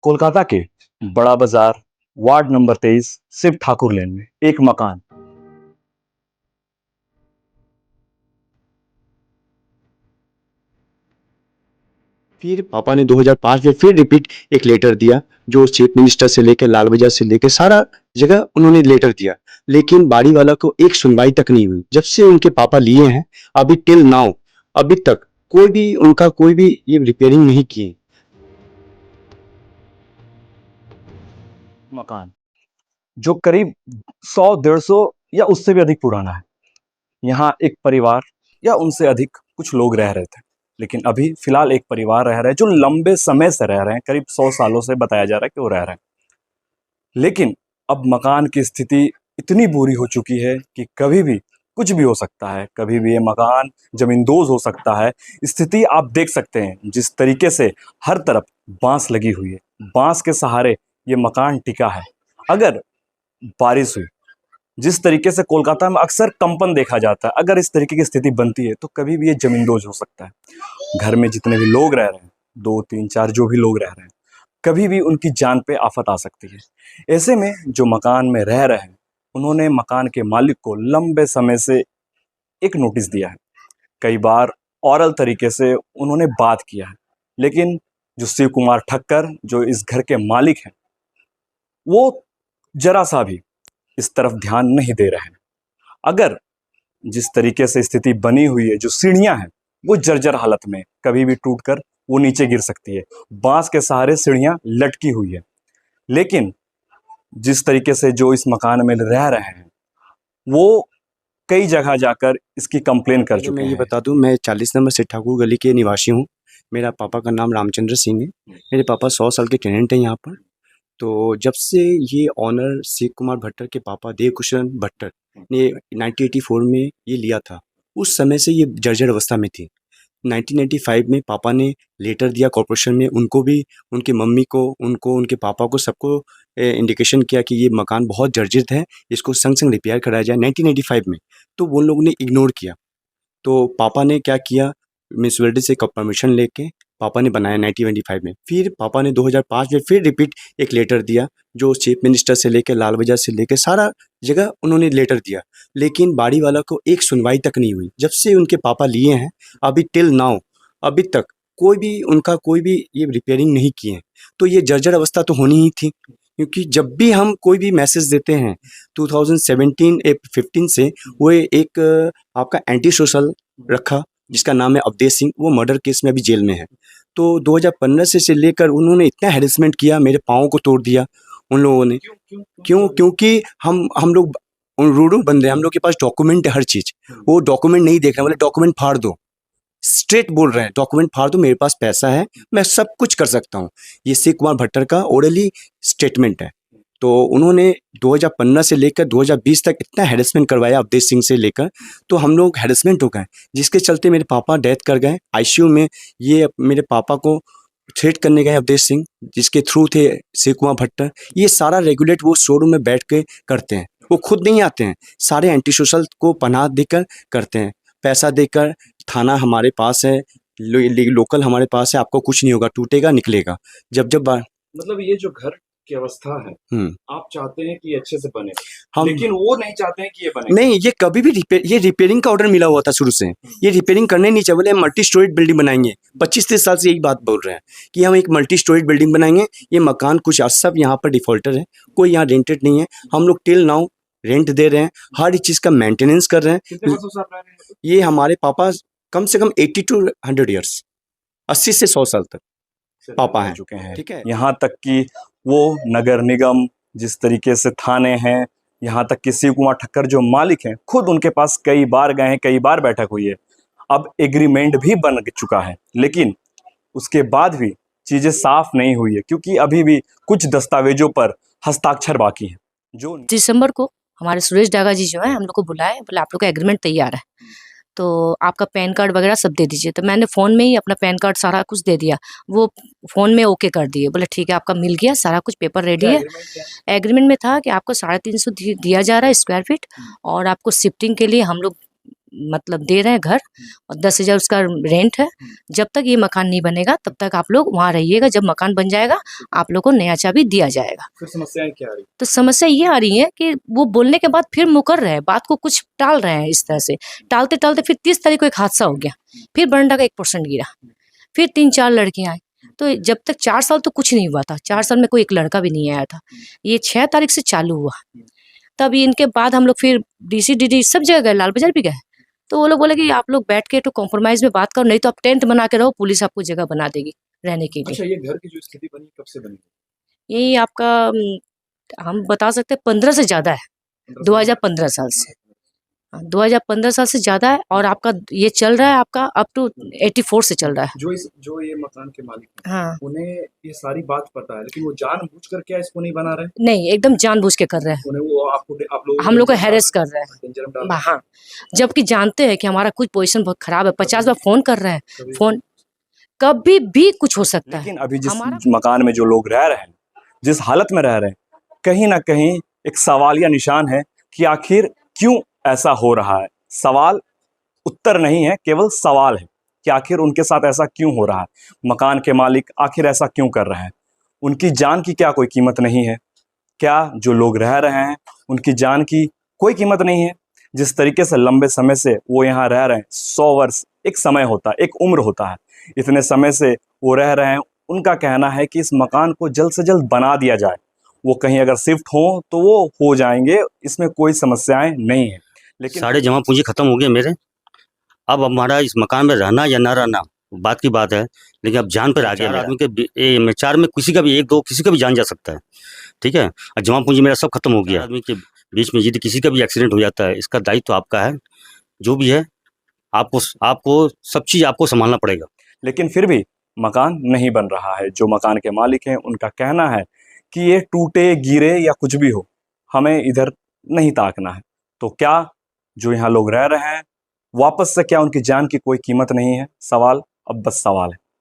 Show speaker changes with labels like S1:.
S1: कोलकाता के बड़ा बाजार वार्ड नंबर 23 शिव ठाकुर लेन में एक मकान।
S2: फिर पापा ने 2005 में फिर रिपीट एक लेटर दिया, जो चीफ मिनिस्टर से लेकर लाल बाजार से लेकर सारा जगह उन्होंने लेटर दिया, लेकिन बाड़ी वाला को एक सुनवाई तक नहीं हुई। जब से उनके पापा लिए हैं अभी टिल नाउ, अभी तक कोई भी ये रिपेयरिंग नहीं किए।
S1: मकान जो करीब 100-150 या उससे भी अधिक पुराना है। यहाँ एक परिवार या उनसे अधिक कुछ लोग रह रहे थे, लेकिन अभी फिलहाल एक परिवार रह रहा है जो लंबे समय से रह रहे हैं, करीब 100 सालों से बताया जा रहा है कि वो रह रहे हैं। लेकिन अब मकान की स्थिति इतनी बुरी हो चुकी है कि कभी भी कुछ भी हो सकता है, कभी भी ये मकान जमींदोज हो सकता है। स्थिति आप देख सकते हैं, जिस तरीके से हर तरफ बांस लगी हुई है, बांस के सहारे ये मकान टिका है। अगर बारिश हुई, जिस तरीके से कोलकाता में अक्सर कंपन देखा जाता है, अगर इस तरीके की स्थिति बनती है तो कभी भी ये जमींदोज हो सकता है। घर में जितने भी लोग रह रहे हैं, 2-3-4 जो भी लोग रह रहे हैं, कभी भी उनकी जान पे आफत आ सकती है। ऐसे में जो मकान में रह रहे हैं, उन्होंने मकान के मालिक को लंबे समय से एक नोटिस दिया है। कई बार ओरल तरीके से उन्होंने बात किया है, लेकिन जो शिव कुमार ठक्कर जो इस घर के मालिक हैं, वो जरा सा भी इस तरफ ध्यान नहीं दे रहे हैं। अगर जिस तरीके से स्थिति बनी हुई है, जो सीढ़ियां हैं वो जर्जर हालत में, कभी भी टूटकर वो नीचे गिर सकती है। बांस के सहारे सीढ़ियां लटकी हुई है। लेकिन जिस तरीके से जो इस मकान में रह रहे हैं, वो कई जगह जाकर इसकी कंप्लेन कर चुके
S2: मैं ये
S1: हैं।
S2: बता दूं, मैं 40 नंबर शिव ठाकुर गली के निवासी हूँ। मेरा पापा का नाम रामचंद्र सिंह है। मेरे पापा 100 साल के टेनेंट हैं यहाँ पर। तो जब से ये ऑनर शिव कुमार भट्टर के पापा देवकुशन भट्टर ने 1984 में ये लिया था, उस समय से ये जर्जर अवस्था में थी। 1995 में पापा ने लेटर दिया कॉर्पोरेशन में, उनको भी, उनकी मम्मी को, उनके पापा को, सबको इंडिकेशन किया कि ये मकान बहुत जर्जरित है, इसको संग संग रिपेयर कराया जाए 1985 में। तो वो लोगों ने इग्नोर किया। तो पापा ने क्या किया, म्यूनसिपैलिटी से परमिशन लेके पापा ने बनाया 1925 में। फिर पापा ने 2005 में फिर रिपीट एक लेटर दिया, जो चीफ मिनिस्टर से लेकर लाल बाजार से लेकर सारा जगह उन्होंने लेटर दिया, लेकिन बाड़ी वाला को एक सुनवाई तक नहीं हुई। जब से उनके पापा लिए हैं अभी टिल नाउ, अभी तक कोई भी ये रिपेयरिंग नहीं किए। तो ये जर्जर अवस्था तो होनी ही थी, क्योंकि जब भी हम कोई भी मैसेज देते हैं 2017-15 से, वो एक आपका एंटी सोशल रखा जिसका नाम है अवधेश सिंह, वो मर्डर केस में अभी जेल में है। तो 2015 से लेकर उन्होंने इतना हैरेसमेंट किया, मेरे पाँव को तोड़ दिया उन लोगों ने। क्योंकि हम लोग रूडू बंदे, हम लोग के पास डॉक्यूमेंट है हर चीज़। वो डॉक्यूमेंट नहीं देख रहे, बोले डॉक्यूमेंट फाड़ दो, स्ट्रेट बोल रहे हैं डॉक्यूमेंट फाड़ दो, मेरे पास पैसा है, मैं सब कुछ कर सकता हूँ। ये शिव कुमार भट्टर का ओरली स्टेटमेंट है। तो उन्होंने 2015 से लेकर 2020 तक इतना हैरेसमेंट करवाया अवधेश सिंह से लेकर, तो हम लोग हैरेसमेंट हो गए, जिसके चलते मेरे पापा डेथ कर गए आईसीयू में। ये मेरे पापा को थ्रेट करने गए अवधेश सिंह, जिसके थ्रू थे शिव कुमार भट्टर। ये सारा रेगुलेट वो शोरूम में बैठ के करते हैं, वो खुद नहीं आते हैं, सारे एंटी सोशल को पनाह देकर करते हैं, पैसा देकर। थाना हमारे पास है, लोकल हमारे पास है, आपको कुछ नहीं होगा, टूटेगा निकलेगा।
S3: मतलब ये जो घर की अवस्था है, आप चाहते हैं कि ये अच्छे से बने,
S2: हम
S3: लेकिन वो नहीं चाहते हैं कि ये बने।
S2: नहीं, ये कभी भी ये रिपेयरिंग का ऑर्डर मिला हुआ था शुरू से। ये रिपेयरिंग करने नहीं चाहिए, बोले हम मल्टी स्टोरेज बिल्डिंग बनाएंगे। 25-30 साल से यही बात बोल रहे हैं कि हम एक मल्टी स्टोरेज बिल्डिंग बनाएंगे। ये मकान कुछ सब यहाँ पर डिफॉल्टर है, कोई यहाँ रेंटेड नहीं है। हम लोग टिल नाउ रेंट दे रहे हैं, हर चीज़ का मेंटेनेंस कर रहे हैं।
S3: कितने वर्षों से आप रह रहे हैं?
S2: ये हमारे पापा कम से कम 80 to 100 ईयर्स, 80 से 100 साल तक पापा हैं
S1: चुके हैं।
S2: ठीक है।
S1: यहाँ तक कि वो नगर निगम, जिस तरीके से थाने हैं, यहाँ तक कि शिव कुमार ठक्कर जो मालिक हैं, खुद उनके पास कई बार गए हैं, कई बार बैठक हुई है। अब एग्रीमेंट भी बन चुका है, लेकिन उसके बाद भी चीजें साफ नहीं हुई है, क्योंकि अभी भी कुछ दस्तावेजों पर हस्ताक्षर बाकी हैं। जो
S4: दिसंबर को हमारे सुरेश डागा जी जो है हम लोग को बुलाए, बोले आप लोग का एग्रीमेंट तैयार है, तो आपका पैन कार्ड वगैरह सब दे दीजिए। तो मैंने फ़ोन में ही अपना पैन कार्ड सारा कुछ दे दिया, वो फ़ोन में ओके कर दिए। बोले ठीक है, आपका मिल गया, सारा कुछ पेपर रेडी है। एग्रीमेंट में था कि आपको 350 दिया जा रहा है स्क्वायर फीट, और आपको शिफ्टिंग के लिए हम लोग मतलब दे रहे हैं घर, और 10,000 उसका रेंट है। जब तक ये मकान नहीं बनेगा तब तक आप लोग वहाँ रहिएगा, जब मकान बन जाएगा आप लोग को नया चाबी दिया जाएगा।
S3: फिर समस्याएं क्या आ रही?
S4: तो समस्या ये आ रही है कि वो बोलने के बाद फिर मुकर रहे हैं, बात को कुछ टाल रहे हैं। इस तरह से टालते टालते फिर 30 तारीख को एक हादसा हो गया, फिर बरंडा का 1% गिरा, फिर 3-4 लड़कियां आई। तो जब तक 4 साल तो कुछ नहीं हुआ था, 4 साल में कोई एक लड़का भी नहीं आया था। ये 6 तारीख से चालू हुआ। तब इनके बाद हम लोग फिर डीसी डीडी सब जगह गए, लाल बाजार भी गए। तो वो लोग बोले कि आप लोग बैठ के तो कॉम्प्रोमाइज में बात करो, नहीं तो आप टेंट बना के रहो, पुलिस आपको जगह बना देगी रहने के लिए।
S3: अच्छा, ये घर की जो स्थिति बनी कब से बनी?
S4: यही आपका हम बता सकते हैं 15 से ज़्यादा है, 2015 साल से। 2015 साल से ज़्यादा है, और आपका ये चल रहा है आपका अप टू 84 से चल रहा है।
S3: जो ये मकान के मालिक हैं,
S4: हाँ,
S3: उन्हें ये सारी बात पता है, लेकिन वो जानबूझकर क्या इसको नहीं बना रहे?
S4: नहीं एकदम जानबूझ के कर रहे हैं,
S3: उन्हें वो आप लोग
S4: हम लोग को हैरेस कर रहे हैं।
S3: डेंजर में डाल रहे
S4: हाँ, जबकि जानते हैं कि हमारा कुछ पोजीशन बहुत खराब है। 50 बार फोन कर रहे हैं,
S3: हैं।
S4: फोन कभी भी कुछ हो सकता है।
S1: लेकिन अभी जिस
S4: हमारा
S1: मकान में जो लोग रह रहे हैं, जिस हालत में रह रहे हैं, कहीं ना कहीं एक सवालिया निशान है कि आखिर क्यों ऐसा हो रहा है। सवाल उत्तर नहीं है, केवल सवाल है कि आखिर उनके साथ ऐसा क्यों हो रहा है। मकान के मालिक आखिर ऐसा क्यों कर रहे हैं? उनकी जान की क्या कोई कीमत नहीं है? क्या जो लोग रह रहे हैं उनकी जान की कोई कीमत नहीं है? जिस तरीके से लंबे समय से वो यहाँ रह रहे हैं, 100 वर्ष एक समय होता है, एक उम्र होता है, इतने समय से वो रह रहे हैं। उनका कहना है कि इस मकान को जल्द से जल्द बना दिया जाए। वो कहीं अगर शिफ्ट हों तो वो हो जाएंगे, इसमें कोई समस्याएं नहीं है। लेकिन
S5: सारे जमा पूंजी खत्म हो गए मेरे। अब हमारा इस मकान में रहना या ना रहना बात की बात है, लेकिन अब जान पर आ गया। आदमी के 4 में किसी का भी 1-2 किसी का भी जान जा सकता है, ठीक है। और जमा पूंजी मेरा सब खत्म हो गया। आदमी के बीच में यदि किसी का भी एक्सीडेंट हो जाता है, इसका दायित्व तो आपका है। जो भी है आपको सब चीज़ आपको संभालना पड़ेगा।
S1: लेकिन फिर भी मकान नहीं बन रहा है। जो मकान के मालिक हैं उनका कहना है कि ये टूटे गिरे या कुछ भी हो, हमें इधर नहीं ताकना है। तो क्या जो यहाँ लोग रह रहे हैं, वापस से क्या उनकी जान की कोई कीमत नहीं है? सवाल अब बस सवाल है।